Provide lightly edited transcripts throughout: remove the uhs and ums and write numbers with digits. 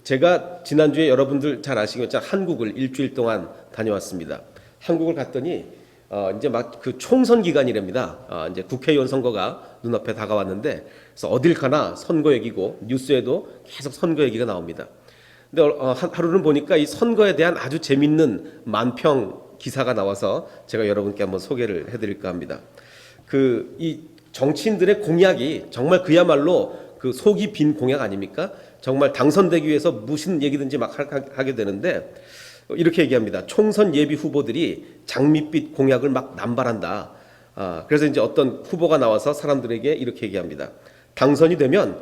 제가 지난주에 여러분들 잘 아시겠지만 한국을 일주일 동안 다녀왔습니다. 한국을 갔더니 이제 막 그 총선 기간이랍니다. 이제 국회의원 선거가 눈앞에 다가왔는데 그래서 어딜 가나 선거 얘기고 뉴스에도 계속 선거 얘기가 나옵니다. 근데 하루는 보니까 이 선거에 대한 아주 재밌는 만평 기사가 나와서 제가 여러분께 한번 소개를 해드릴까 합니다. 이 정치인들의 공약이 정말 그야말로 그 속이 빈 공약 아닙니까? 정말 당선되기 위해서 무슨 얘기든지 막 하게 되는데 이렇게 얘기합니다. 총선 예비 후보들이 장밋빛 공약을 막 남발한다. 그래서 이제 어떤 후보가 나와서 사람들에게 이렇게 얘기합니다. 당선이 되면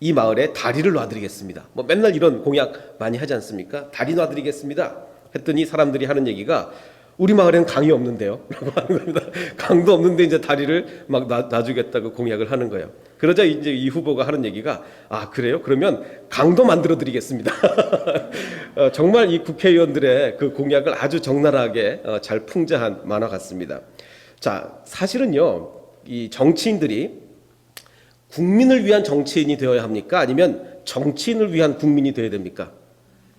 이 마을에 다리를 놔드리겠습니다. 뭐 맨날 이런 공약 많이 하지 않습니까? 다리 놔드리겠습니다. 했더니 사람들이 하는 얘기가 우리 마을에는 강이 없는데요. 라고 하는 겁니다. 강도 없는데 이제 다리를 막 놔주겠다고 공약을 하는 거예요. 그러자 이제 이 후보가 하는 얘기가 그래요? 그러면 강도 만들어 드리겠습니다. 정말 이 국회의원들의 그 공약을 아주 적나라하게 잘 풍자한 만화 같습니다. 자, 사실은요, 이 정치인들이 국민을 위한 정치인이 되어야 합니까? 아니면 정치인을 위한 국민이 되어야 됩니까?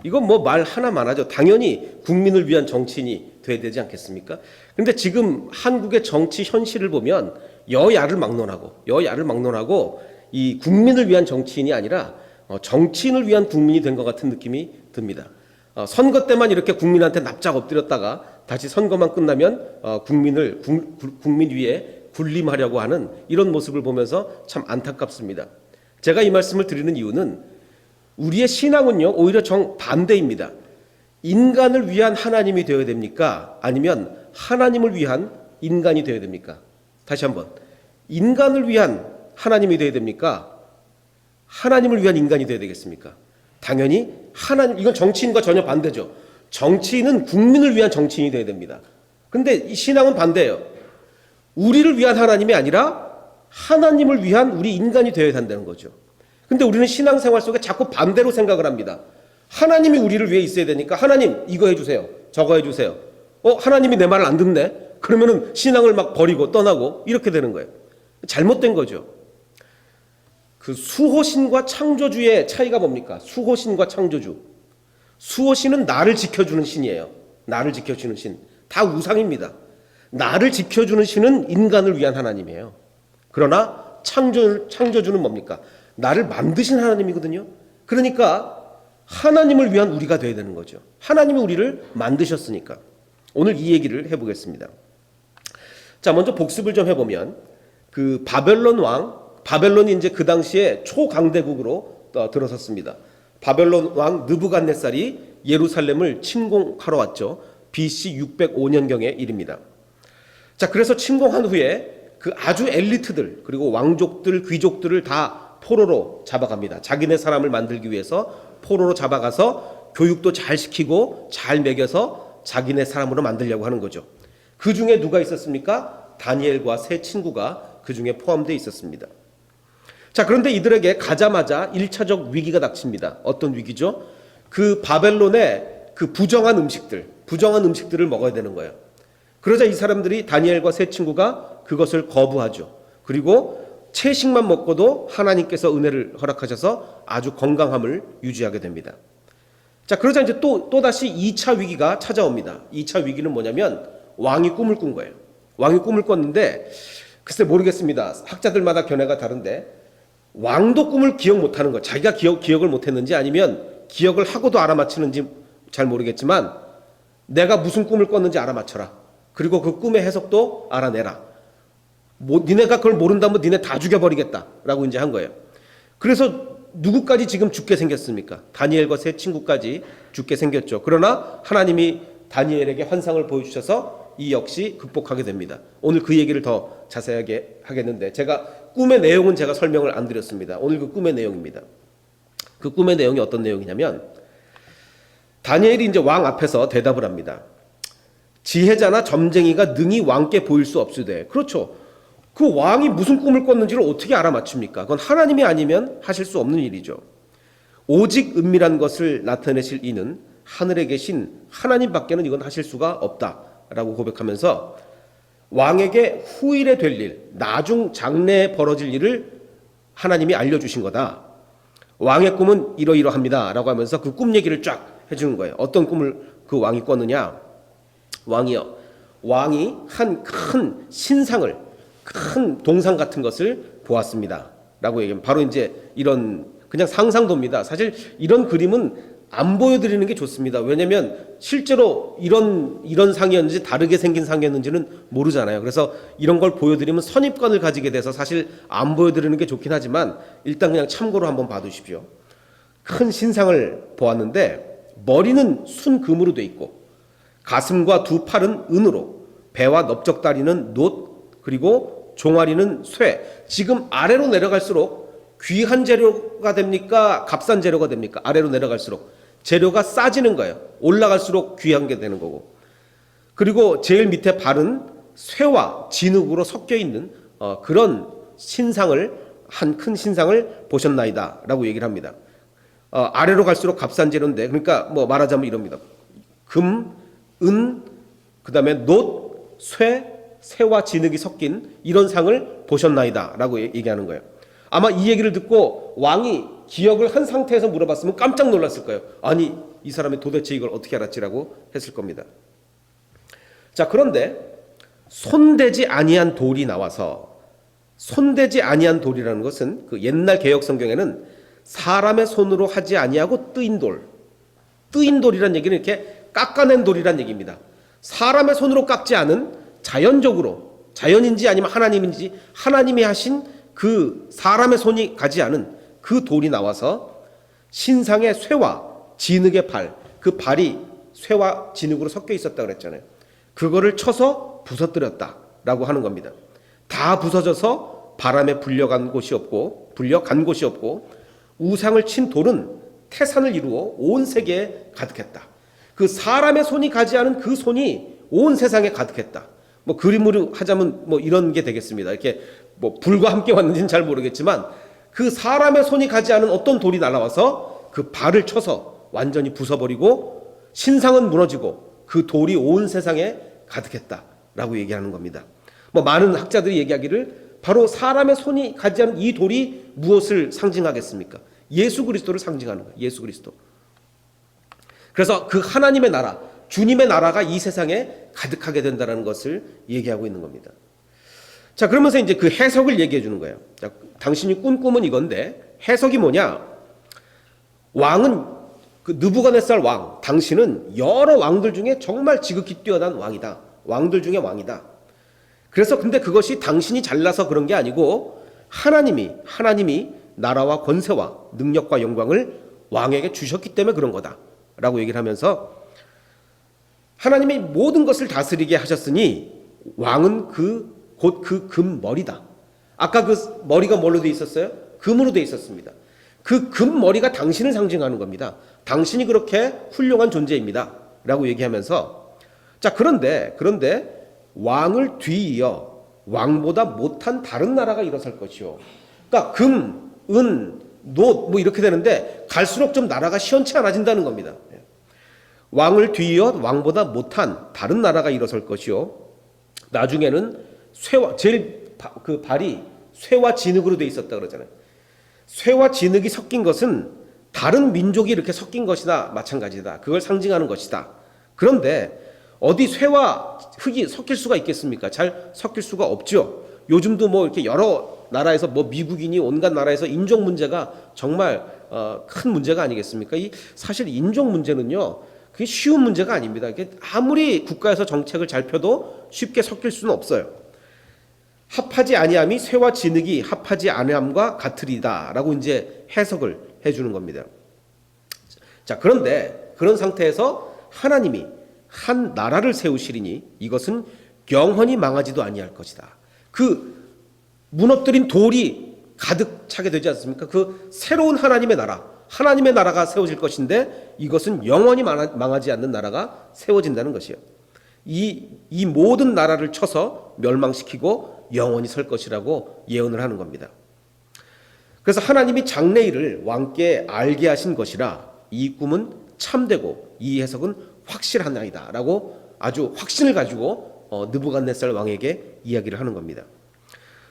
이건 뭐 말 하나만 하죠. 당연히 국민을 위한 정치인이 돼야 되지 않겠습니까? 그런데 지금 한국의 정치 현실을 보면 여야를 막론하고 이 국민을 위한 정치인이 아니라 정치인을 위한 국민이 된 것 같은 느낌이 듭니다. 선거 때만 이렇게 국민한테 납작 엎드렸다가 다시 선거만 끝나면 국민 위에 군림하려고 하는 이런 모습을 보면서 참 안타깝습니다. 제가 이 말씀을 드리는 이유는 우리의 신앙은요, 오히려 정반대입니다. 인간을 위한 하나님이 되어야 됩니까? 아니면 하나님을 위한 인간이 되어야 됩니까? 다시 한번. 인간을 위한 하나님이 되어야 됩니까? 하나님을 위한 인간이 되어야 되겠습니까? 당연히 이건 정치인과 전혀 반대죠. 정치인은 국민을 위한 정치인이 되어야 됩니다. 근데 이 신앙은 반대예요. 우리를 위한 하나님이 아니라 하나님을 위한 우리 인간이 되어야 한다는 거죠. 근데 우리는 신앙생활 속에 자꾸 반대로 생각을 합니다. 하나님이 우리를 위해 있어야 되니까 하나님 이거 해주세요. 저거 해주세요. 하나님이 내 말을 안 듣네. 그러면은 신앙을 막 버리고 떠나고 이렇게 되는 거예요. 잘못된 거죠. 그 수호신과 창조주의 차이가 뭡니까? 수호신과 창조주. 수호신은 나를 지켜주는 신이에요. 나를 지켜주는 신. 다 우상입니다. 나를 지켜주는 신은 인간을 위한 하나님이에요. 그러나 창조주는 뭡니까? 나를 만드신 하나님이거든요. 그러니까 하나님을 위한 우리가 되어야 되는 거죠. 하나님이 우리를 만드셨으니까. 오늘 이 얘기를 해보겠습니다. 자, 먼저 복습을 좀 해보면 그 바벨론이 이제 그 당시에 초강대국으로 들어섰습니다. 바벨론 왕 느부갓네살이 예루살렘을 침공하러 왔죠. BC 605년경의 일입니다. 자, 그래서 침공한 후에 그 아주 엘리트들 그리고 왕족들, 귀족들을 다 포로로 잡아갑니다. 자기네 사람을 만들기 위해서 포로로 잡아가서 교육도 잘 시키고 잘 먹여서 자기네 사람으로 만들려고 하는 거죠. 그 중에 누가 있었습니까? 다니엘과 세 친구가 그 중에 포함되어 있었습니다. 자, 그런데 이들에게 가자마자 1차적 위기가 닥칩니다. 어떤 위기죠? 그 바벨론의 그 부정한 음식들을 먹어야 되는 거예요. 그러자 이 사람들이 다니엘과 세 친구가 그것을 거부하죠. 그리고 채식만 먹고도 하나님께서 은혜를 허락하셔서 아주 건강함을 유지하게 됩니다. 자, 그러자 이제 또다시 2차 위기가 찾아옵니다. 2차 위기는 뭐냐면 왕이 꿈을 꾼 거예요. 왕이 꿈을 꿨는데 글쎄 모르겠습니다. 학자들마다 견해가 다른데 왕도 꿈을 기억 못하는 거, 자기가 기억을 못했는지 아니면 기억을 하고도 알아맞히는지 잘 모르겠지만 내가 무슨 꿈을 꿨는지 알아맞혀라. 그리고 그 꿈의 해석도 알아내라. 니네가 그걸 모른다면 니네 다 죽여버리겠다라고 이제 한 거예요. 그래서 누구까지 지금 죽게 생겼습니까? 다니엘과 세 친구까지 죽게 생겼죠. 그러나 하나님이 다니엘에게 환상을 보여주셔서 이 역시 극복하게 됩니다. 오늘 그 얘기를 더 자세하게 하겠는데 꿈의 내용은 제가 설명을 안 드렸습니다. 오늘 그 꿈의 내용입니다. 그 꿈의 내용이 어떤 내용이냐면 다니엘이 이제 왕 앞에서 대답을 합니다. 지혜자나 점쟁이가 능히 왕께 보일 수 없으되. 그렇죠. 그 왕이 무슨 꿈을 꿨는지를 어떻게 알아맞춥니까? 그건 하나님이 아니면 하실 수 없는 일이죠. 오직 은밀한 것을 나타내실 이는 하늘에 계신 하나님밖에는 이건 하실 수가 없다라고 고백하면서 왕에게 후일에 될 일, 나중 장래에 벌어질 일을 하나님이 알려주신 거다. 왕의 꿈은 이러이러합니다 라고 하면서 그 꿈 얘기를 쫙 해주는 거예요. 어떤 꿈을 그 왕이 꿨느냐. 왕이 한 큰 신상을, 큰 동상 같은 것을 보았습니다 라고 얘기하면 바로 이제 이런 그냥 상상도입니다. 사실 이런 그림은 안 보여드리는 게 좋습니다. 왜냐하면 실제로 이런 상이었는지 다르게 생긴 상이었는지는 모르잖아요. 그래서 이런 걸 보여드리면 선입관을 가지게 돼서 사실 안 보여드리는 게 좋긴 하지만 일단 그냥 참고로 한번 봐두십시오. 큰 신상을 보았는데 머리는 순금으로 돼 있고 가슴과 두 팔은 은으로, 배와 넓적다리는 놋, 그리고 종아리는 쇠. 지금 아래로 내려갈수록 귀한 재료가 됩니까? 값싼 재료가 됩니까? 아래로 내려갈수록 재료가 싸지는 거예요. 올라갈수록 귀한 게 되는 거고. 그리고 제일 밑에 발은 쇠와 진흙으로 섞여 있는 그런 한 큰 신상을 보셨나이다 라고 얘기를 합니다. 아래로 갈수록 값싼 재료인데, 그러니까 뭐 말하자면 이럽니다. 금, 은, 그 다음에 놋, 쇠와 진흙이 섞인 이런 상을 보셨나이다 라고 얘기하는 거예요. 아마 이 얘기를 듣고 왕이 기억을 한 상태에서 물어봤으면 깜짝 놀랐을 거예요. 아니, 이 사람이 도대체 이걸 어떻게 알았지라고 했을 겁니다. 자, 그런데 손대지 아니한 돌이 나와서, 손대지 아니한 돌이라는 것은 그 옛날 개역 성경에는 사람의 손으로 하지 아니하고 뜨인 돌이란 얘기는 이렇게 깎아낸 돌이란 얘기입니다. 사람의 손으로 깎지 않은 자연적으로, 자연인지 아니면 하나님인지 하나님이 하신 그 사람의 손이 가지 않은 그 돌이 나와서 신상의 쇠와 진흙의 발, 그 발이 쇠와 진흙으로 섞여 있었다 그랬잖아요. 그거를 쳐서 부서뜨렸다라고 하는 겁니다. 다 부서져서 바람에 불려간 곳이 없고 우상을 친 돌은 태산을 이루어 온 세계에 가득했다. 그 사람의 손이 가지 않은 그 손이 온 세상에 가득했다. 뭐 그림으로 하자면 뭐 이런 게 되겠습니다. 이렇게 뭐 불과 함께 왔는지는 잘 모르겠지만 그 사람의 손이 가지 않은 어떤 돌이 날아와서 그 발을 쳐서 완전히 부숴버리고 신상은 무너지고 그 돌이 온 세상에 가득했다라고 얘기하는 겁니다. 뭐 많은 학자들이 얘기하기를 바로 사람의 손이 가지 않은 이 돌이 무엇을 상징하겠습니까? 예수 그리스도를 상징하는 거예요. 예수 그리스도. 그래서 그 하나님의 나라, 주님의 나라가 이 세상에 가득하게 된다는 것을 얘기하고 있는 겁니다. 자, 그러면서 이제 그 해석을 얘기해 주는 거예요. 자, 당신이 꾼 꿈은 이건데 해석이 뭐냐? 왕은 그 느부갓네살 왕, 당신은 여러 왕들 중에 정말 지극히 뛰어난 왕이다. 왕들 중에 왕이다. 그래서 근데 그것이 당신이 잘나서 그런 게 아니고 하나님이 나라와 권세와 능력과 영광을 왕에게 주셨기 때문에 그런 거다라고 얘기를 하면서 하나님이 모든 것을 다스리게 하셨으니 왕은 곧 그 금머리다. 아까 그 머리가 뭘로 돼 있었어요? 금으로 돼 있었습니다. 그 금머리가 당신을 상징하는 겁니다. 당신이 그렇게 훌륭한 존재입니다 라고 얘기하면서 자, 그런데 왕을 뒤이어 왕보다 못한 다른 나라가 일어설 것이요. 그러니까 금, 은, 놋 뭐 이렇게 되는데 갈수록 좀 나라가 시원치 않아진다는 겁니다. 왕을 뒤이어 왕보다 못한 다른 나라가 일어설 것이요. 나중에는 그 발이 쇠와 진흙으로 돼 있었다 그러잖아요. 쇠와 진흙이 섞인 것은 다른 민족이 이렇게 섞인 것이나 마찬가지다. 그걸 상징하는 것이다. 그런데 어디 쇠와 흙이 섞일 수가 있겠습니까? 잘 섞일 수가 없죠. 요즘도 뭐 이렇게 여러 나라에서 뭐 미국이니 온갖 나라에서 인종 문제가 정말 큰 문제가 아니겠습니까? 사실 인종 문제는요, 그게 쉬운 문제가 아닙니다. 아무리 국가에서 정책을 잘 펴도 쉽게 섞일 수는 없어요. 합하지 아니함이 쇠와 진흙이 합하지 아니함과 같으리다라고 이제 해석을 해주는 겁니다. 자, 그런데 그런 상태에서 하나님이 한 나라를 세우시리니 이것은 영원히 망하지도 아니할 것이다. 그 무너뜨린 돌이 가득 차게 되지 않습니까? 그 새로운 하나님의 나라가 세워질 것인데 이것은 영원히 망하지 않는 나라가 세워진다는 것이에요. 이 모든 나라를 쳐서 멸망시키고 영원히 설 것이라고 예언을 하는 겁니다. 그래서 하나님이 장래일을 왕께 알게 하신 것이라 이 꿈은 참되고 이 해석은 확실하나이다 라고 아주 확신을 가지고 느부갓네살 왕에게 이야기를 하는 겁니다.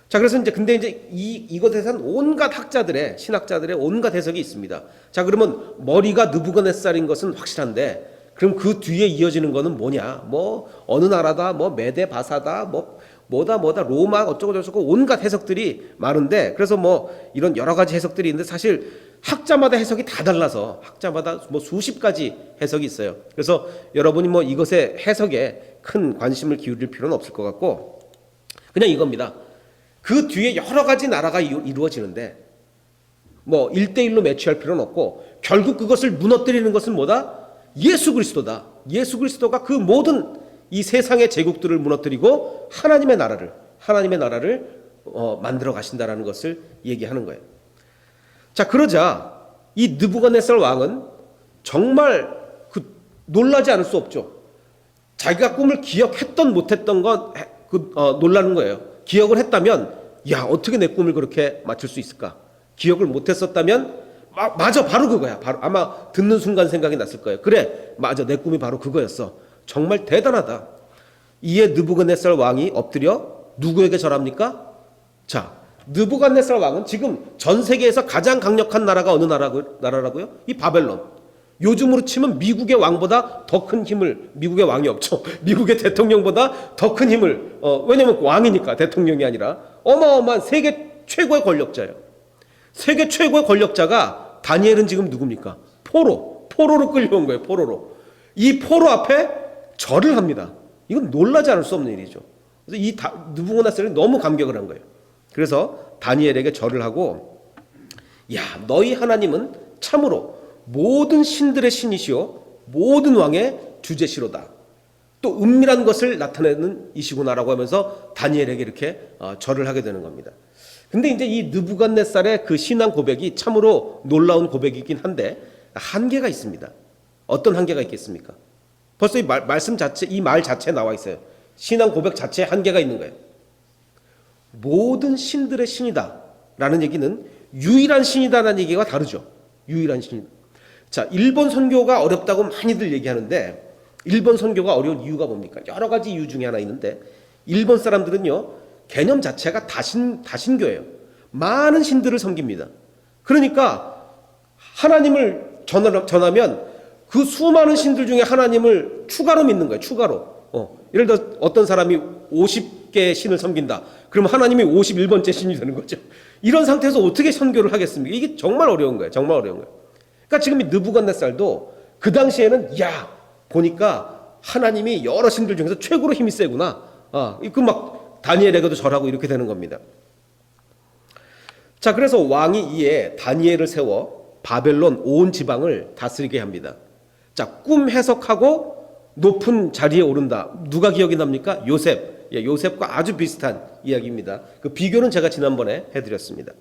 자, 그래서 이제 근데 이제 이것에 대해서는 온갖 학자들의 신학자들의 온갖 해석이 있습니다. 자, 그러면 머리가 느부갓네살인 것은 확실한데 그럼 그 뒤에 이어지는 거는 뭐냐? 뭐 어느 나라다, 뭐 메데 바사다, 뭐다 로마 어쩌고 저쩌고 온갖 해석들이 많은데 그래서 뭐 이런 여러 가지 해석들이 있는데 사실 학자마다 해석이 다 달라서 학자마다 뭐 수십 가지 해석이 있어요. 그래서 여러분이 뭐 이것의 해석에 큰 관심을 기울일 필요는 없을 것 같고 그냥 이겁니다. 그 뒤에 여러 가지 나라가 이루어지는데 뭐 1대1로 매치할 필요는 없고 결국 그것을 무너뜨리는 것은 뭐다? 예수 그리스도다. 예수 그리스도가 그 모든 이 세상의 제국들을 무너뜨리고 하나님의 나라를 만들어 가신다라는 것을 얘기하는 거예요. 자, 그러자 이 느부갓네살 왕은 정말 놀라지 않을 수 없죠. 자기가 꿈을 기억했던 못했던 건 놀라는 거예요. 기억을 했다면 야, 어떻게 내 꿈을 그렇게 맞출 수 있을까? 기억을 못했었다면 맞아, 바로 그거야. 바로 아마 듣는 순간 생각이 났을 거예요. 그래, 맞아, 내 꿈이 바로 그거였어. 정말 대단하다. 이에 느부갓네살 왕이 엎드려 누구에게 절합니까? 자, 느부갓네살 왕은 지금 전 세계에서 가장 강력한 나라가 어느 나라라고요? 이 바벨론. 요즘으로 치면 미국의 왕보다 더 큰 힘을, 미국의 왕이 없죠. 미국의 대통령보다 더 큰 힘을, 왜냐면 왕이니까 대통령이 아니라 어마어마한 세계 최고의 권력자예요. 세계 최고의 권력자가 다니엘은 지금 누굽니까? 포로로 끌려온 거예요. 포로로. 이 포로 앞에 절을 합니다. 이건 놀라지 않을 수 없는 일이죠. 그래서 이 느부갓네살이 너무 감격을 한 거예요. 그래서 다니엘에게 절을 하고 야, 너희 하나님은 참으로 모든 신들의 신이시오 모든 왕의 주제시로다. 또 은밀한 것을 나타내는 이시구나라고 하면서 다니엘에게 이렇게 절을 하게 되는 겁니다. 근데 이제 이 느부갓네살의 그 신앙 고백이 참으로 놀라운 고백이긴 한데 한계가 있습니다. 어떤 한계가 있겠습니까? 벌써 이 말씀 자체, 이 말 자체에 나와 있어요. 신앙 고백 자체에 한계가 있는 거예요. 모든 신들의 신이다 라는 얘기는 유일한 신이다라는 얘기가 다르죠. 유일한 신이다. 자, 일본 선교가 어렵다고 많이들 얘기하는데 일본 선교가 어려운 이유가 뭡니까? 여러 가지 이유 중에 하나 있는데 일본 사람들은요 개념 자체가 다신교예요. 많은 신들을 섬깁니다. 그러니까 하나님을 전하면 그 수많은 신들 중에 하나님을 추가로 믿는 거예요. 추가로. 예를 들어 어떤 사람이 50개의 신을 섬긴다. 그럼 하나님이 51번째 신이 되는 거죠. 이런 상태에서 어떻게 선교를 하겠습니까? 이게 정말 어려운 거예요. 정말 어려운 거예요. 그러니까 지금 이 느부갓네살도 그 당시에는 야 보니까 하나님이 여러 신들 중에서 최고로 힘이 세구나. 그 막 다니엘에게도 절하고 이렇게 되는 겁니다. 자, 그래서 왕이 이에 다니엘을 세워 바벨론 온 지방을 다스리게 합니다. 자, 꿈 해석하고 높은 자리에 오른다. 누가 기억이 납니까? 요셉. 요셉과 아주 비슷한 이야기입니다. 그 비교는 제가 지난번에 해드렸습니다.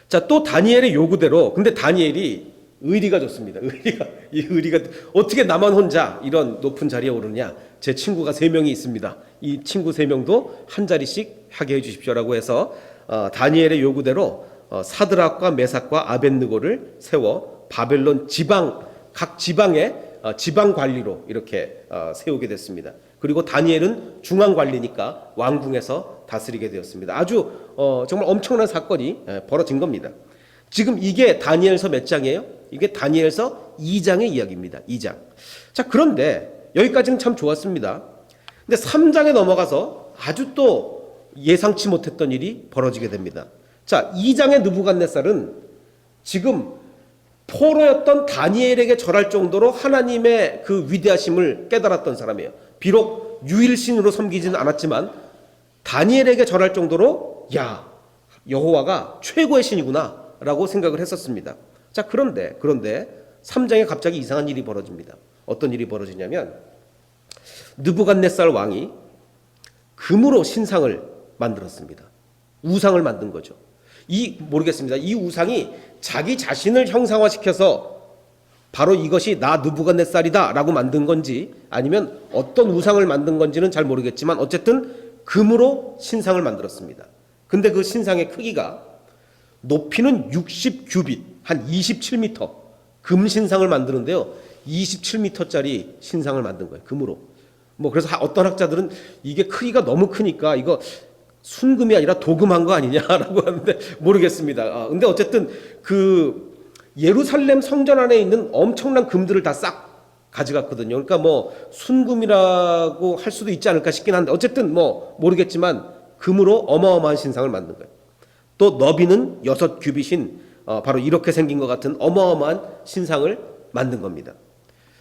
자, 또 다니엘의 요구대로, 근데 다니엘이 의리가 좋습니다. 의리가 어떻게 나만 혼자 이런 높은 자리에 오르냐? 제 친구가 3명이 있습니다. 이 친구 3명도 한 자리씩 하게 해주십시오라고 해서 다니엘의 요구대로 사드락과 메삭과 아벳느고를 세워 바벨론 각 지방의 지방 관리로 이렇게 세우게 됐습니다. 그리고 다니엘은 중앙 관리니까 왕궁에서 다스리게 되었습니다. 아주 정말 엄청난 사건이 벌어진 겁니다. 지금 이게 다니엘서 몇 장이에요? 이게 다니엘서 2장의 이야기입니다. 2장. 자, 그런데 여기까지는 참 좋았습니다. 근데 3장에 넘어가서 아주 또 예상치 못했던 일이 벌어지게 됩니다. 자, 2장의 느부갓네살은 지금 포로였던 다니엘에게 절할 정도로 하나님의 그 위대하심을 깨달았던 사람이에요. 비록 유일신으로 섬기지는 않았지만 다니엘에게 절할 정도로 야, 여호와가 최고의 신이구나 라고 생각을 했었습니다. 자, 그런데 3장에 갑자기 이상한 일이 벌어집니다. 어떤 일이 벌어지냐면 느부갓네살 왕이 금으로 신상을 만들었습니다. 우상을 만든 거죠. 모르겠습니다. 이 우상이 자기 자신을 형상화시켜서 바로 이것이 나 느부갓네살이다 라고 만든 건지 아니면 어떤 우상을 만든 건지는 잘 모르겠지만 어쨌든 금으로 신상을 만들었습니다. 근데 그 신상의 크기가 높이는 60규빗, 한 27m 금 신상을 만드는데요. 27m짜리 신상을 만든 거예요. 금으로. 그래서 어떤 학자들은 이게 크기가 너무 크니까 이거 순금이 아니라 도금한 거 아니냐라고 하는데 모르겠습니다. 근데 어쨌든 그 예루살렘 성전 안에 있는 엄청난 금들을 다 싹 가져갔거든요. 그러니까 뭐 순금이라고 할 수도 있지 않을까 싶긴 한데 어쨌든 뭐 모르겠지만 금으로 어마어마한 신상을 만든 거예요. 또 너비는 6규빗인 바로 이렇게 생긴 것 같은 어마어마한 신상을 만든 겁니다.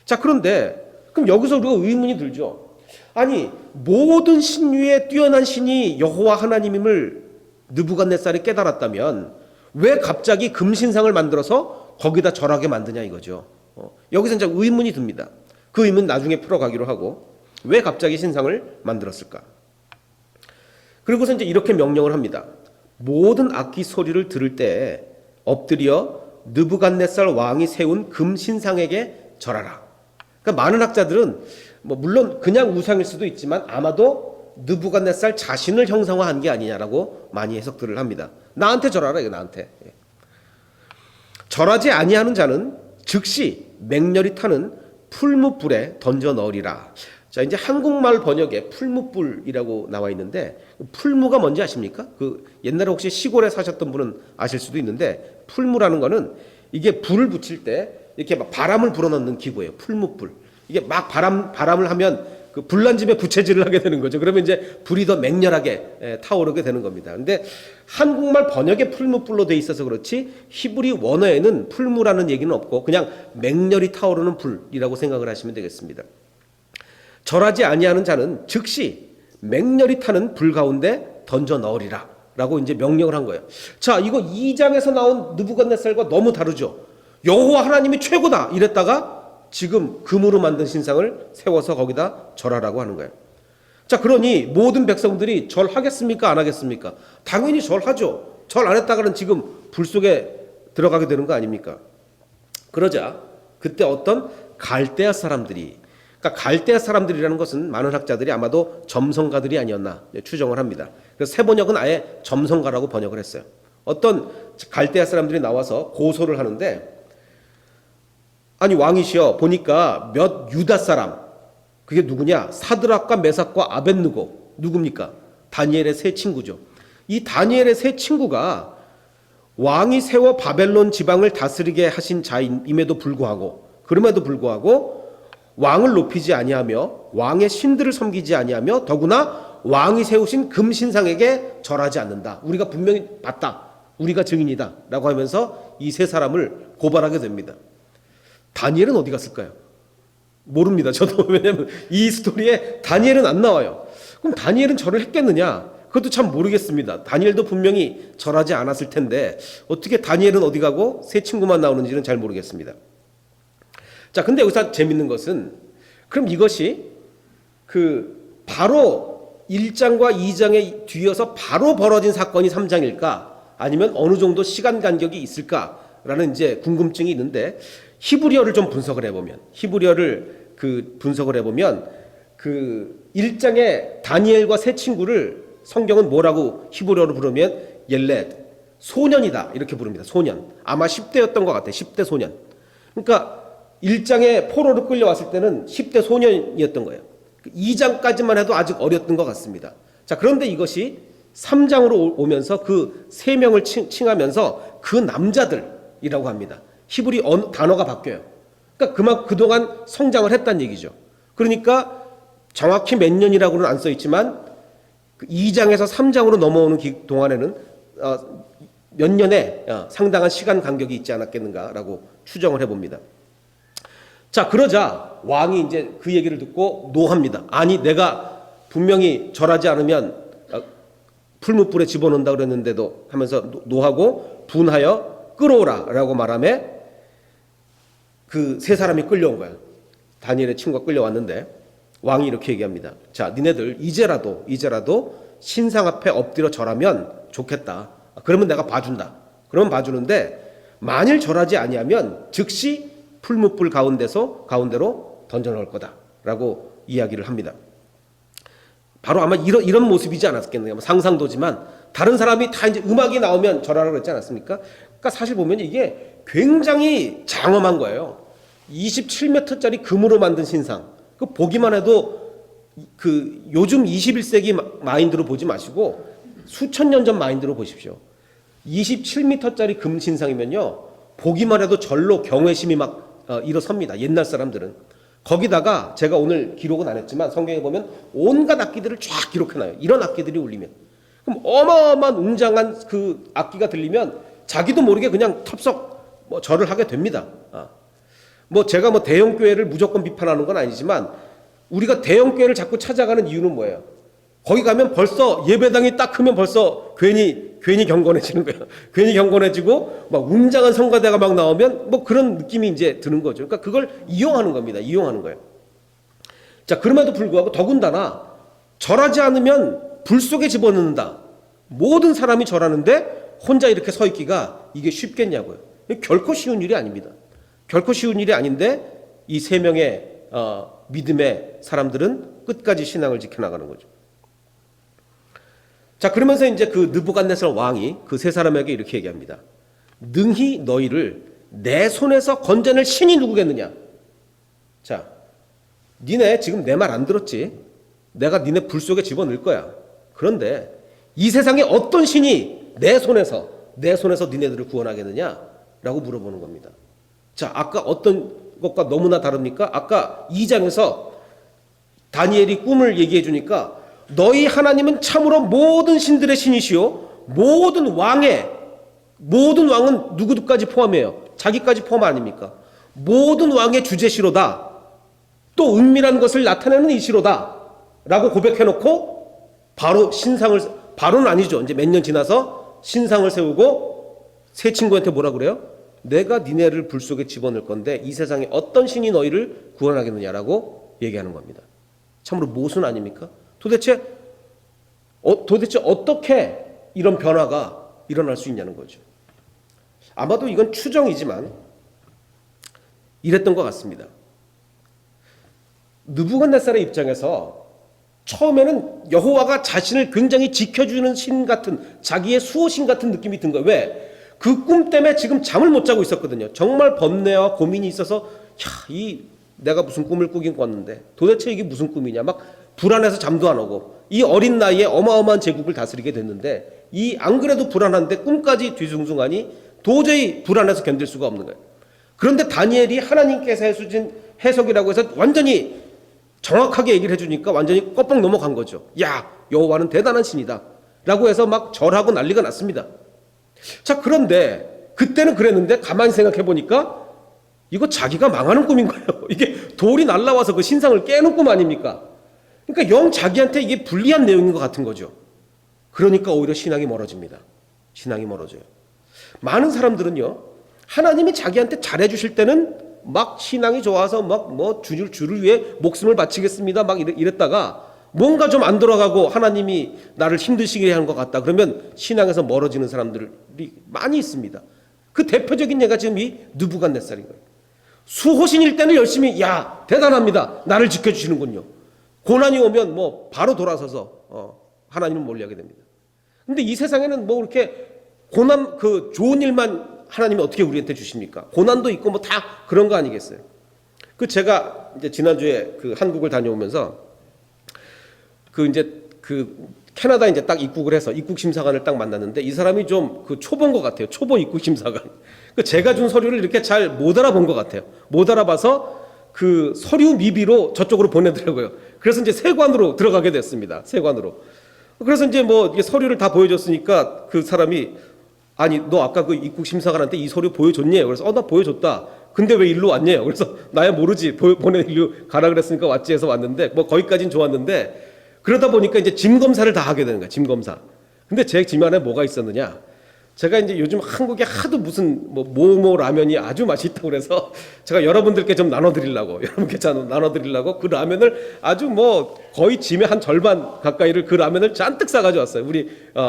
자, 그런데 그럼 여기서 우리가 의문이 들죠. 아니, 모든 신유에 뛰어난 신이 여호와 하나님임을 느부갓네살이 깨달았다면 왜 갑자기 금신상을 만들어서 거기다 절하게 만드냐 이거죠. 여기서 이제 의문이 듭니다. 그 의문 나중에 풀어가기로 하고 왜 갑자기 신상을 만들었을까? 그리고서 이제 이렇게 명령을 합니다. 모든 악기 소리를 들을 때 엎드려 느부갓네살 왕이 세운 금신상에게 절하라. 그러니까 많은 학자들은 뭐 물론 그냥 우상일 수도 있지만 아마도 느부갓네살 자신을 형상화한 게 아니냐라고 많이 해석들을 합니다. 나한테 절하라 이거 나한테. 절하지 아니하는 자는 즉시 맹렬히 타는 풀무불에 던져 넣으리라. 자, 이제 한국말 번역에 풀무불이라고 나와 있는데 풀무가 뭔지 아십니까? 그 옛날에 혹시 시골에 사셨던 분은 아실 수도 있는데 풀무라는 거는 이게 불을 붙일 때 이렇게 막 바람을 불어넣는 기구예요. 풀무불. 이게 막 바람을 하면 그 불난집에 부채질을 하게 되는 거죠. 그러면 이제 불이 더 맹렬하게 타오르게 되는 겁니다. 근데 한국말 번역에 풀무불로 돼 있어서 그렇지 히브리 원어에는 풀무라는 얘기는 없고 그냥 맹렬히 타오르는 불이라고 생각을 하시면 되겠습니다. 절하지 아니하는 자는 즉시 맹렬히 타는 불 가운데 던져 넣으리라 라고 이제 명령을 한 거예요. 자, 이거 2장에서 나온 느부갓네살과 너무 다르죠. 여호와 하나님이 최고다 이랬다가 지금 금으로 만든 신상을 세워서 거기다 절하라고 하는 거예요. 자, 그러니 모든 백성들이 절하겠습니까? 안 하겠습니까? 당연히 절하죠. 절 안 했다가는 지금 불 속에 들어가게 되는 거 아닙니까? 그러자 그때 어떤 갈대아 사람들이, 그러니까 갈대아 사람들이라는 것은 많은 학자들이 아마도 점성가들이 아니었나 추정을 합니다. 그래서 새 번역은 아예 점성가라고 번역을 했어요. 어떤 갈대아 사람들이 나와서 고소를 하는데, 아니 왕이시여, 보니까 몇 유다 사람, 그게 누구냐? 사드락과 메삭과 아벳느고, 누굽니까? 다니엘의 세 친구죠. 이 다니엘의 세 친구가 왕이 세워 바벨론 지방을 다스리게 하신 자임에도 불구하고, 그럼에도 불구하고 왕을 높이지 아니하며 왕의 신들을 섬기지 아니하며 더구나 왕이 세우신 금신상에게 절하지 않는다. 우리가 분명히 봤다. 우리가 증인이다. 라고 하면서 이 세 사람을 고발하게 됩니다. 다니엘은 어디 갔을까요? 모릅니다. 저도. 왜냐하면 이 스토리에 다니엘은 안 나와요. 그럼 다니엘은 절을 했겠느냐? 그것도 참 모르겠습니다. 다니엘도 분명히 절하지 않았을 텐데 어떻게 다니엘은 어디 가고 세 친구만 나오는지는 잘 모르겠습니다. 자, 근데 여기서 재밌는 것은 그럼 이것이 그 바로 1장과 2장에 뒤어서 바로 벌어진 사건이 3장일까? 아니면 어느 정도 시간 간격이 있을까라는 이제 궁금증이 있는데, 히브리어를 좀 분석을 해보면, 히브리어를 그 분석을 해보면 그 1장의 다니엘과 세 친구를 성경은 뭐라고 히브리어로 부르면 옐렛, 소년이다 이렇게 부릅니다. 소년. 아마 10대였던 것 같아요. 10대 소년. 그러니까 1장에 포로로 끌려왔을 때는 10대 소년이었던 거예요. 2장까지만 해도 아직 어렸던 것 같습니다. 자, 그런데 이것이 3장으로 오면서 그 세 명을 칭하면서 그 남자들이라고 합니다. 히브리 단어가 바뀌어요. 그러니까 그동안 성장을 했다는 얘기죠. 그러니까 정확히 몇 년이라고는 안 써있지만 2장에서 3장으로 넘어오는 동안에는 몇 년의 상당한 시간 간격이 있지 않았겠는가라고 추정을 해봅니다. 자, 그러자 왕이 이제 그 얘기를 듣고 노합니다. 아니, 내가 분명히 절하지 않으면 풀무불에 집어넣는다 그랬는데도 하면서 노하고 분하여 끌어오라 라고 말하며 그 세 사람이 끌려온 거야. 다니엘의 친구가 끌려왔는데 왕이 이렇게 얘기합니다. 자, 니네들 이제라도 신상 앞에 엎드려 절하면 좋겠다. 그러면 내가 봐준다. 그러면 봐주는데 만일 절하지 아니하면 즉시 풀무불 가운데로 던져 넣을 거다라고 이야기를 합니다. 바로 아마 이런 모습이지 않았겠네요. 상상도지만 다른 사람이 다 이제 음악이 나오면 절하라고 그랬지 않았습니까? 그러니까 사실 보면 이게 굉장히 장엄한 거예요. 27m짜리 금으로 만든 신상. 그 보기만 해도 그 요즘 21세기 마인드로 보지 마시고 수천 년 전 마인드로 보십시오. 27m짜리 금 신상이면요, 보기만 해도 절로 경외심이 막 일어섭니다. 옛날 사람들은. 거기다가 제가 오늘 기록은 안 했지만 성경에 보면 온갖 악기들을 쫙 기록해놔요. 이런 악기들이 울리면. 그럼 어마어마한 웅장한 그 악기가 들리면 자기도 모르게 그냥 텁썩 뭐 절을 하게 됩니다. 뭐 제가 뭐 대형 교회를 무조건 비판하는 건 아니지만 우리가 대형 교회를 자꾸 찾아가는 이유는 뭐예요? 거기 가면 벌써 예배당이 딱 크면 벌써 괜히 경건해지는 거예요. 괜히 경건해지고 막 웅장한 성가대가 막 나오면 뭐 그런 느낌이 이제 드는 거죠. 그러니까 그걸 이용하는 겁니다. 이용하는 거예요. 자, 그럼에도 불구하고 더군다나 절하지 않으면 불 속에 집어넣는다. 모든 사람이 절하는데 혼자 이렇게 서 있기가 이게 쉽겠냐고요. 결코 쉬운 일이 아닙니다. 결코 쉬운 일이 아닌데 이 세 명의 믿음의 사람들은 끝까지 신앙을 지켜나가는 거죠. 자, 그러면서 이제 그 느부갓네살 왕이 그 세 사람에게 이렇게 얘기합니다. 능히 너희를 내 손에서 건져낼 신이 누구겠느냐? 자, 니네 지금 내 말 안 들었지? 내가 니네 불 속에 집어넣을 거야. 그런데 이 세상에 어떤 신이 내 손에서 니네들을 구원하겠느냐? 라고 물어보는 겁니다. 자, 아까 어떤 것과 너무나 다릅니까? 아까 2장에서 다니엘이 꿈을 얘기해 주니까 너희 하나님은 참으로 모든 신들의 신이시요 모든 왕은 누구까지 포함해요? 자기까지 포함 아닙니까? 모든 왕의 주제시로다. 또 은밀한 것을 나타내는 이시로다. 라고 고백해놓고 바로는 아니죠. 이제 몇 년 지나서 신상을 세우고 세 친구한테 뭐라 그래요? 내가 니네를 불 속에 집어넣을 건데 이 세상에 어떤 신이 너희를 구원하겠느냐라고 얘기하는 겁니다. 참으로 모순 아닙니까? 도대체 어떻게 이런 변화가 일어날 수 있냐는 거죠. 아마도 이건 추정이지만 이랬던 것 같습니다. 느부갓네살의 입장에서 처음에는 여호와가 자신을 굉장히 지켜주는 신 같은 자기의 수호신 같은 느낌이 든 거예요. 왜? 그 꿈 때문에 지금 잠을 못 자고 있었거든요. 정말 번뇌와 고민이 있어서 내가 무슨 꿈을 꾸긴 꿨는데 도대체 이게 무슨 꿈이냐 막 불안해서 잠도 안 오고 이 어린 나이에 어마어마한 제국을 다스리게 됐는데 안 그래도 불안한데 꿈까지 뒤숭숭하니 도저히 불안해서 견딜 수가 없는 거예요. 그런데 다니엘이 하나님께서 해주신 해석이라고 해서 완전히 정확하게 얘기를 해주니까 완전히 껍벅 넘어간 거죠. 야, 여호와는 대단한 신이다 라고 해서 막 절하고 난리가 났습니다. 자, 그런데 그때는 그랬는데 가만히 생각해 보니까 이거 자기가 망하는 꿈인 거예요. 이게 돌이 날라와서 그 신상을 깨는 꿈 아닙니까? 그러니까 영 자기한테 이게 불리한 내용인 것 같은 거죠. 그러니까 오히려 신앙이 멀어집니다. 신앙이 멀어져요. 많은 사람들은요, 하나님이 자기한테 잘해주실 때는 막 신앙이 좋아서 막 뭐 주를 위해 목숨을 바치겠습니다 막 이랬다가 뭔가 좀 안 돌아가고 하나님이 나를 힘드시게 하는 것 같다 그러면 신앙에서 멀어지는 사람들이 많이 있습니다. 그 대표적인 예가 지금 이 느부갓네살인 거예요. 수호신일 때는 열심히 대단합니다. 나를 지켜주시는군요. 고난이 오면 뭐 바로 돌아서서 하나님을 멀리하게 됩니다. 근데 이 세상에는 뭐 이렇게 좋은 일만 하나님이 어떻게 우리한테 주십니까? 고난도 있고 뭐 다 그런 거 아니겠어요? 제가 이제 지난주에 한국을 다녀오면서 캐나다 이제 딱 입국을 해서 입국 심사관을 딱 만났는데 이 사람이 좀 초보인 것 같아요. 초보 입국 심사관. 제가 준 서류를 이렇게 잘 못 알아본 것 같아요. 못 알아봐서 서류 미비로 저쪽으로 보내더라고요. 그래서 이제 세관으로 들어가게 됐습니다. 세관으로. 그래서 이제 뭐 서류를 다 보여줬으니까 그 사람이 아니 너 아까 입국 심사관한테 이 서류 보여줬니? 그래서 나 보여줬다. 근데 왜 일로 왔냐? 그래서 나야 모르지. 일로 가라 그랬으니까 왔지 해서 왔는데 뭐 거기까지는 좋았는데 그러다 보니까 이제 짐 검사를 다 하게 되는 거야. 짐 검사. 근데 제 짐 안에 뭐가 있었느냐? 제가 이제 요즘 한국에 하도 무슨 모모 라면이 아주 맛있다고 그래서 제가 여러분들께 좀 나눠드리려고 그 라면을 아주 거의 짐의 한 절반 가까이를 그 라면을 잔뜩 싸가지고 왔어요. 우리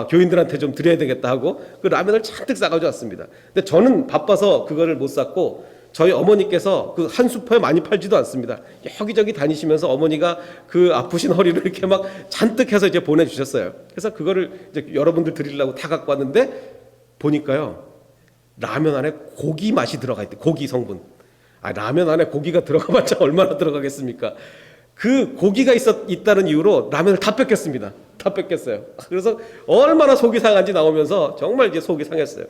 교인들한테 좀 드려야 되겠다 하고 그 라면을 잔뜩 싸가지고 왔습니다. 근데 저는 바빠서 그거를 못 샀고 저희 어머니께서 한 슈퍼에 많이 팔지도 않습니다. 여기저기 다니시면서 어머니가 아프신 허리를 이렇게 막 잔뜩 해서 이제 보내주셨어요. 그래서 그거를 이제 여러분들 드리려고 다 갖고 왔는데 보니까요, 라면 안에 고기 맛이 들어가 있대. 고기 성분. 라면 안에 고기가 들어가봤자 얼마나 들어가겠습니까? 그 고기가 있다는 이유로 라면을 다 뺏겼습니다. 다 뺏겼어요. 그래서 얼마나 속이 상한지 나오면서 정말 이제 속이 상했어요.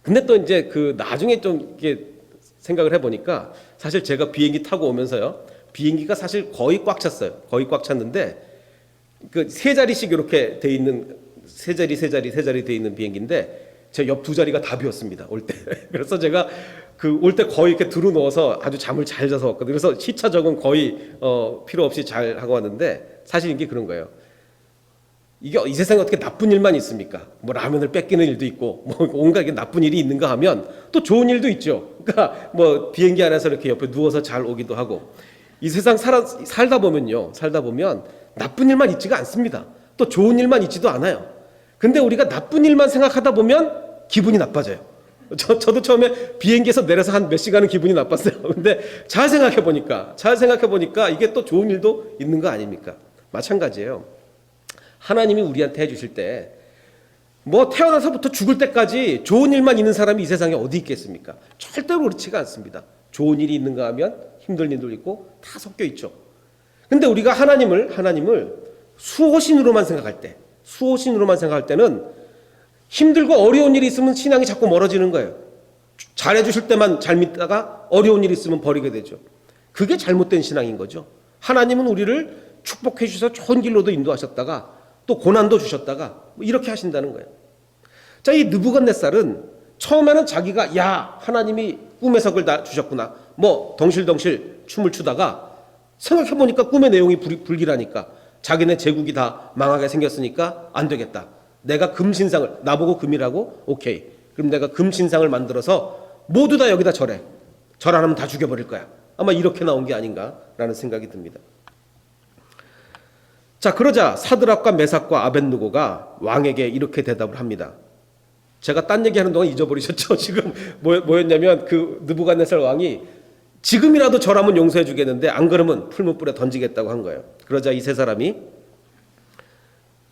근데 또 이제 그 나중에 좀 이렇게 생각을 해보니까 사실 제가 비행기 타고 오면서요, 비행기가 사실 거의 꽉 찼어요. 거의 꽉 찼는데 그 세 자리씩 이렇게 돼 있는 세 자리 돼 있는 비행기인데 제 옆 두 자리가 다 비었습니다. 올 때. 그래서 제가 그 올 때 거의 이렇게 들어 누워서 아주 잠을 잘 자서 왔거든요. 그래서 시차 적응 거의 필요 없이 잘 하고 왔는데 사실 이게 그런 거예요. 이게 이 세상에 어떻게 나쁜 일만 있습니까? 뭐 라면을 뺏기는 일도 있고 뭐 온갖 나쁜 일이 있는가 하면 또 좋은 일도 있죠. 그러니까 뭐 비행기 안에서 이렇게 옆에 누워서 잘 오기도 하고 이 세상 살다 보면 나쁜 일만 있지가 않습니다. 또 좋은 일만 있지도 않아요. 근데 우리가 나쁜 일만 생각하다 보면 기분이 나빠져요. 저도 처음에 비행기에서 내려서 한 몇 시간은 기분이 나빴어요. 근데 잘 생각해 보니까 이게 또 좋은 일도 있는 거 아닙니까? 마찬가지예요. 하나님이 우리한테 해주실 때 뭐 태어나서부터 죽을 때까지 좋은 일만 있는 사람이 이 세상에 어디 있겠습니까? 절대로 그렇지가 않습니다. 좋은 일이 있는가 하면 힘든 일도 있고 다 섞여 있죠. 근데 우리가 하나님을 수호신으로만 생각할 때는 힘들고 어려운 일이 있으면 신앙이 자꾸 멀어지는 거예요. 잘해주실 때만 잘 믿다가 어려운 일이 있으면 버리게 되죠. 그게 잘못된 신앙인 거죠. 하나님은 우리를 축복해 주셔서 좋은 길로도 인도하셨다가 또 고난도 주셨다가 뭐 이렇게 하신다는 거예요. 자, 이 느부갓네살은 처음에는 자기가 야 하나님이 꿈의 석을 다 주셨구나 뭐 덩실덩실 춤을 추다가 생각해보니까 꿈의 내용이 불길하니까 자기네 제국이 다 망하게 생겼으니까 안 되겠다. 내가 금신상을 나보고 금이라고? 오케이. 그럼 내가 금신상을 만들어서 모두 다 여기다 절해. 절 안 하면 다 죽여버릴 거야. 아마 이렇게 나온 게 아닌가라는 생각이 듭니다. 자, 그러자 사드락과 메삭과 아벳느고가 왕에게 이렇게 대답을 합니다. 제가 딴 얘기하는 동안 잊어버리셨죠? 지금 뭐였냐면 그 느부갓네살 왕이 지금이라도 절하면 용서해 주겠는데 안 그러면 풀무불에 던지겠다고 한 거예요. 그러자 이 세 사람이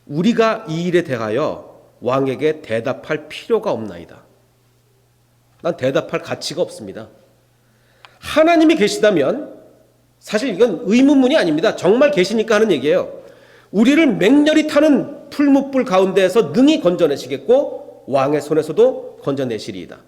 우리가 이 일에 대하여 왕에게 대답할 필요가 없나이다. 난 대답할 가치가 없습니다. 하나님이 계시다면 사실 이건 의문문이 아닙니다. 정말 계시니까 하는 얘기예요. 우리를 맹렬히 타는 풀무불 가운데에서 능히 건져내시겠고 왕의 손에서도 건져내시리이다.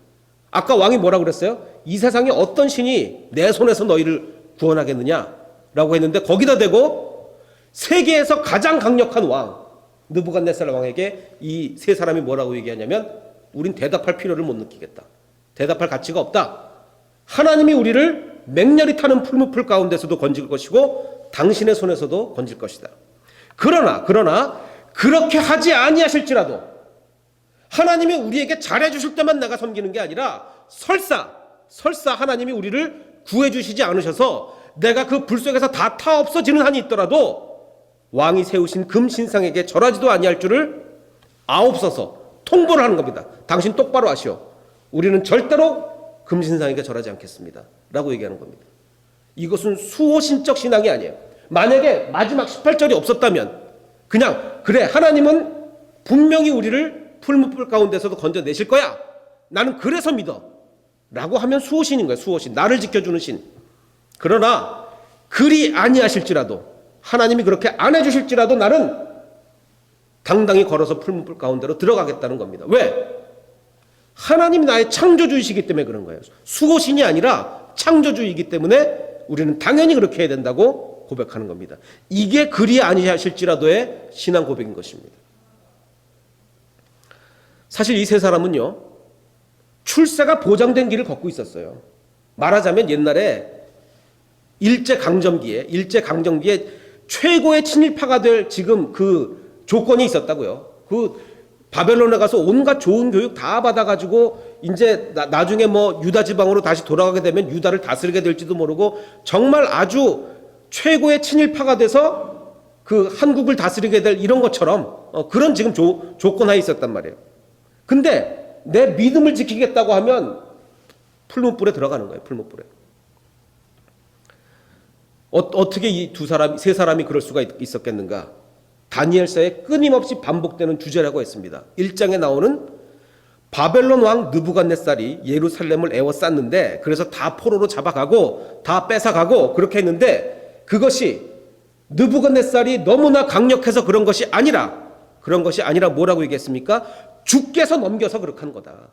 아까 왕이 뭐라고 그랬어요? 이 세상에 어떤 신이 내 손에서 너희를 구원하겠느냐라고 했는데 거기다 대고 세계에서 가장 강력한 왕 느부갓네살 왕에게 이 세 사람이 뭐라고 얘기하냐면 우린 대답할 필요를 못 느끼겠다. 대답할 가치가 없다. 하나님이 우리를 맹렬히 타는 풀무불 가운데서도 건질 것이고 당신의 손에서도 건질 것이다. 그러나 그렇게 하지 아니하실지라도 하나님이 우리에게 잘해주실 때만 내가 섬기는 게 아니라 설사 하나님이 우리를 구해주시지 않으셔서 내가 그 불 속에서 다 타 없어지는 한이 있더라도 왕이 세우신 금신상에게 절하지도 아니할 줄을 아옵소서 통보를 하는 겁니다. 당신 똑바로 아시오. 우리는 절대로 금신상에게 절하지 않겠습니다. 라고 얘기하는 겁니다. 이것은 수호신적 신앙이 아니에요. 만약에 마지막 18절이 없었다면 그냥 그래 하나님은 분명히 우리를 풀무불 가운데서도 건져내실 거야. 나는 그래서 믿어. 라고 하면 수호신인 거예요. 수호신. 나를 지켜주는 신. 그러나 그리 아니하실지라도 하나님이 그렇게 안 해주실지라도 나는 당당히 걸어서 풀무불 가운데로 들어가겠다는 겁니다. 왜? 하나님이 나의 창조주이시기 때문에 그런 거예요. 수호신이 아니라 창조주이기 때문에 우리는 당연히 그렇게 해야 된다고 고백하는 겁니다. 이게 그리 아니하실지라도의 신앙 고백인 것입니다. 사실 이 세 사람은요, 출세가 보장된 길을 걷고 있었어요. 말하자면 옛날에 일제강점기에 최고의 친일파가 될 지금 그 조건이 있었다고요. 그 바벨론에 가서 온갖 좋은 교육 다 받아가지고 이제 나중에 뭐 유다 지방으로 다시 돌아가게 되면 유다를 다스리게 될지도 모르고 정말 아주 최고의 친일파가 돼서 그 한국을 다스리게 될 이런 것처럼 그런 지금 조건하에 있었단 말이에요. 근데 내 믿음을 지키겠다고 하면 풀무불에 들어가는 거예요. 풀무불에. 어떻게 이 세 사람이 그럴 수가 있었겠는가? 다니엘서에 끊임없이 반복되는 주제라고 했습니다. 1장에 나오는 바벨론 왕 느부갓네살이 예루살렘을 에워쌌는데 그래서 다 포로로 잡아가고 다 뺏어가고 그렇게 했는데 그것이 느부갓네살이 너무나 강력해서 그런 것이 아니라 뭐라고 얘기했습니까? 주께서 넘겨서 그렇게 한 거다.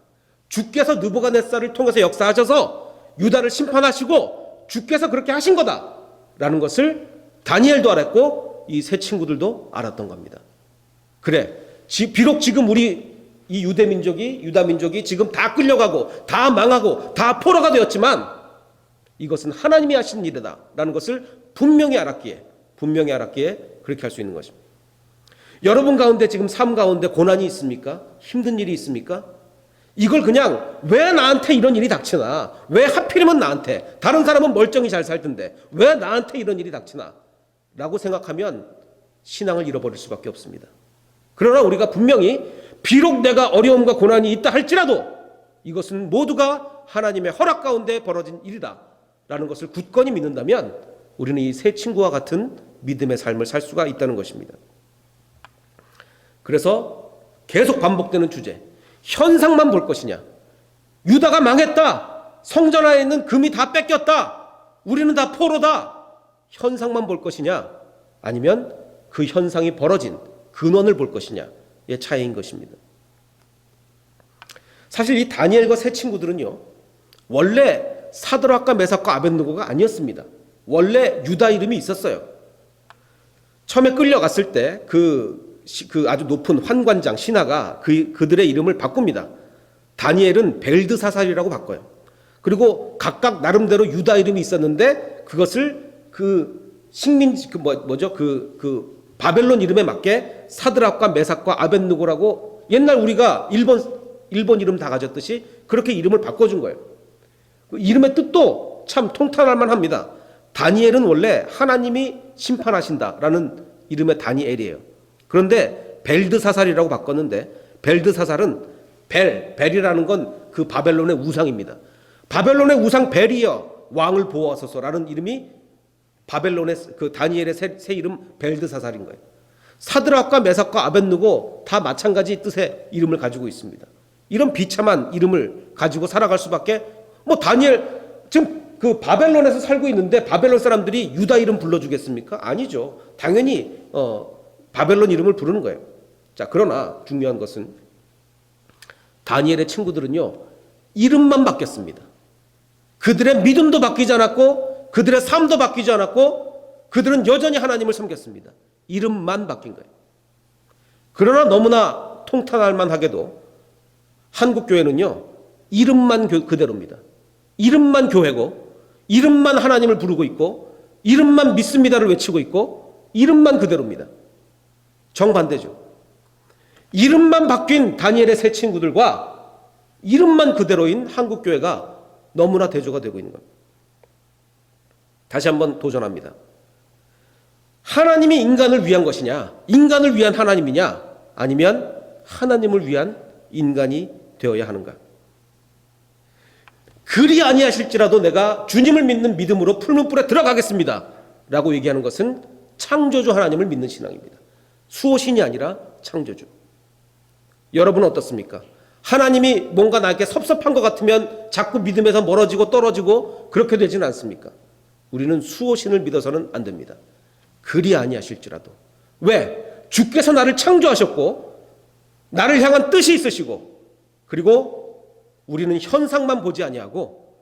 주께서 느부갓네살을 통해서 역사하셔서 유다를 심판하시고 주께서 그렇게 하신 거다라는 것을 다니엘도 알았고 이 세 친구들도 알았던 겁니다. 그래, 비록 지금 우리 이 유다 민족이 지금 다 끌려가고 다 망하고 다 포로가 되었지만 이것은 하나님이 하신 일이다라는 것을 분명히 알았기에 그렇게 할 수 있는 것입니다. 여러분 가운데 지금 삶 가운데 고난이 있습니까? 힘든 일이 있습니까? 이걸 그냥 왜 나한테 이런 일이 닥치나? 왜 하필이면 나한테? 다른 사람은 멀쩡히 잘 살던데 왜 나한테 이런 일이 닥치나? 라고 생각하면 신앙을 잃어버릴 수밖에 없습니다. 그러나 우리가 분명히 비록 내가 어려움과 고난이 있다 할지라도 이것은 모두가 하나님의 허락 가운데 벌어진 일이다 라는 것을 굳건히 믿는다면 우리는 이 세 친구와 같은 믿음의 삶을 살 수가 있다는 것입니다. 그래서 계속 반복되는 주제, 현상만 볼 것이냐, 유다가 망했다, 성전 안에 있는 금이 다 뺏겼다, 우리는 다 포로다, 현상만 볼 것이냐, 아니면 그 현상이 벌어진 근원을 볼 것이냐의 차이인 것입니다. 사실 이 다니엘과 세 친구들은요, 원래 사드락과 메삭과 아벳느고가 아니었습니다. 원래 유다 이름이 있었어요. 처음에 끌려갔을 때 그 아주 높은 환관장 신하가 그들의 이름을 바꿉니다. 다니엘은 벨드사살이라고 바꿔요. 그리고 각각 나름대로 유다 이름이 있었는데 그것을 바벨론 이름에 맞게 사드락과 메삭과 아벳느고라고 옛날 우리가 일본 이름 다 가졌듯이 그렇게 이름을 바꿔준 거예요. 그 이름의 뜻도 참 통탄할 만합니다. 다니엘은 원래 하나님이 심판하신다라는 이름의 다니엘이에요. 그런데 벨드사살이라고 바꿨는데 벨드사살은 벨이라는 건 그 바벨론의 우상입니다. 바벨론의 우상 벨이여 왕을 보호하소서라는 이름이 바벨론의 그 다니엘의 새 이름 벨드사살인 거예요. 사드락과 메삭과 아벳느고 다 마찬가지 뜻의 이름을 가지고 있습니다. 이런 비참한 이름을 가지고 살아갈 수밖에 다니엘 지금 그 바벨론에서 살고 있는데 바벨론 사람들이 유다 이름 불러주겠습니까? 아니죠. 당연히 바벨론 이름을 부르는 거예요. 자, 그러나 중요한 것은 다니엘의 친구들은요, 이름만 바뀌었습니다. 그들의 믿음도 바뀌지 않았고 그들의 삶도 바뀌지 않았고 그들은 여전히 하나님을 섬겼습니다. 이름만 바뀐 거예요. 그러나 너무나 통탄할 만하게도 한국교회는요, 이름만 그대로입니다. 이름만 교회고 이름만 하나님을 부르고 있고 이름만 믿습니다를 외치고 있고 이름만 그대로입니다. 정반대죠. 이름만 바뀐 다니엘의 세 친구들과 이름만 그대로인 한국교회가 너무나 대조가 되고 있는 겁니다. 다시 한번 도전합니다. 하나님이 인간을 위한 것이냐, 인간을 위한 하나님이냐, 아니면 하나님을 위한 인간이 되어야 하는가? 그리 아니하실지라도 내가 주님을 믿는 믿음으로 푸른 뿔에 들어가겠습니다 라고 얘기하는 것은 창조주 하나님을 믿는 신앙입니다. 수호신이 아니라 창조주. 여러분은 어떻습니까? 하나님이 뭔가 나에게 섭섭한 것 같으면 자꾸 믿음에서 멀어지고 떨어지고 그렇게 되지는 않습니까? 우리는 수호신을 믿어서는 안 됩니다. 그리 아니하실지라도. 왜? 주께서 나를 창조하셨고 나를 향한 뜻이 있으시고 그리고 우리는 현상만 보지 아니하고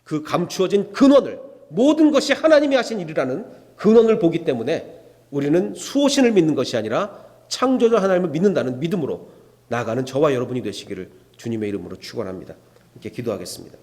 그 감추어진 근원을, 모든 것이 하나님이 하신 일이라는 근원을 보기 때문에 우리는 수호신을 믿는 것이 아니라 창조주 하나님을 믿는다는 믿음으로 나아가는 저와 여러분이 되시기를 주님의 이름으로 축원합니다. 이렇게 기도하겠습니다.